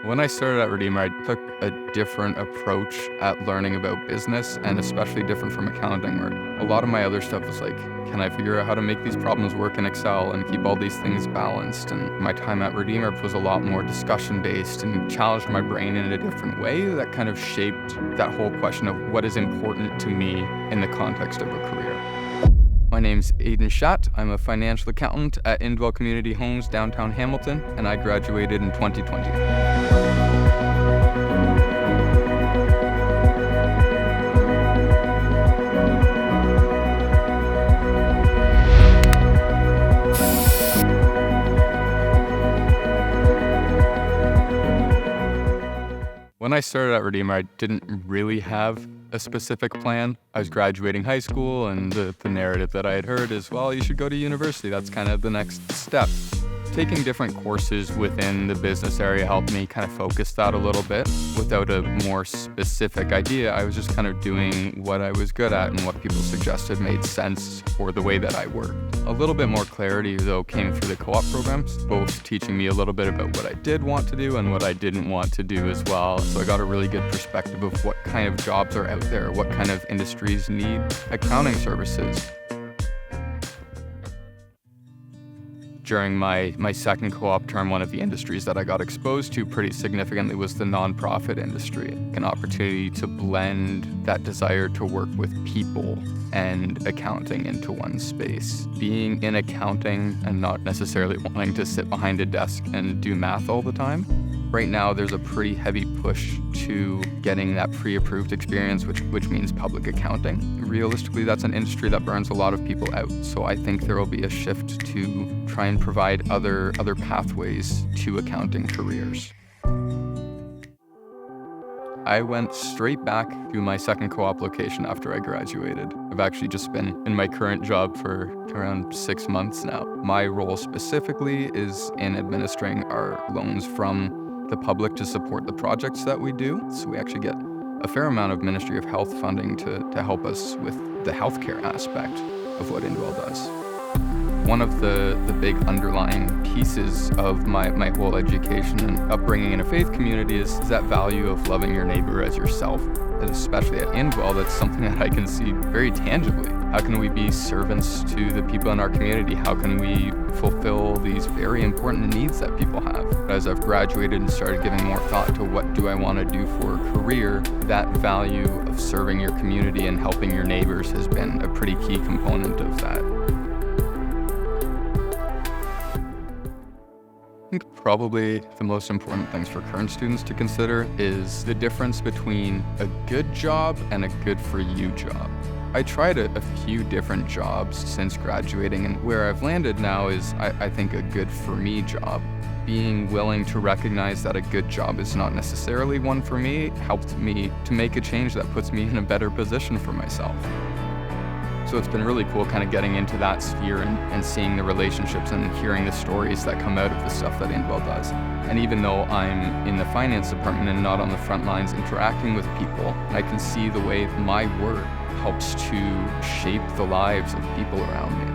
When I started at Redeemer, I took a different approach at learning about business, and especially different from accounting, where a lot of my other stuff was like, can I figure out how to make these problems work in Excel and keep all these things balanced? And my time at Redeemer was a lot more discussion-based and challenged my brain in a different way that kind of shaped that whole question of what is important to me in the context of a career. My name's Aydan Schat. I'm a financial accountant at Indwell Community Homes, downtown Hamilton, and I graduated in 2020. When I started at Redeemer, I didn't really have a specific plan. I was graduating high school, and the narrative that I had heard is, well, you should go to university. That's kind of the next step. Taking different courses within the business area helped me kind of focus that a little bit. Without a more specific idea, I was just kind of doing what I was good at and what people suggested made sense for the way that I worked. A little bit more clarity, though, came through the co-op programs, both teaching me a little bit about what I did want to do and what I didn't want to do as well. So I got a really good perspective of what kind of jobs are out there, what kind of industries need accounting services. During my second co-op term, one of the industries that I got exposed to pretty significantly was the nonprofit industry. An opportunity to blend that desire to work with people and accounting into one space. Being in accounting and not necessarily wanting to sit behind a desk and do math all the time. Right now, there's a pretty heavy push to getting that pre-approved experience, which means public accounting. Realistically, that's an industry that burns a lot of people out. So I think there will be a shift to try and provide other pathways to accounting careers. I went straight back to my second co-op location after I graduated. I've actually just been in my current job for around 6 months now. My role specifically is in administering our loans from the public to support the projects that we do. So we actually get a fair amount of Ministry of Health funding to help us with the healthcare aspect of what Indwell does. One of the big underlying pieces of my whole education and upbringing in a faith community is that value of loving your neighbor as yourself. And especially at Indwell, that's something that I can see very tangibly. How can we be servants to the people in our community? How can we fulfill these very important needs that people have? As I've graduated and started giving more thought to what do I want to do for a career, that value of serving your community and helping your neighbors has been a pretty key component of that. I think probably the most important things for current students to consider is the difference between a good job and a good for you job. I tried a few different jobs since graduating, and where I've landed now is, I think, a good for me job. Being willing to recognize that a good job is not necessarily one for me helped me to make a change that puts me in a better position for myself. So it's been really cool kind of getting into that sphere and seeing the relationships and hearing the stories that come out of the stuff that Indwell does. And even though I'm in the finance department and not on the front lines interacting with people, I can see the way my work helps to shape the lives of people around me.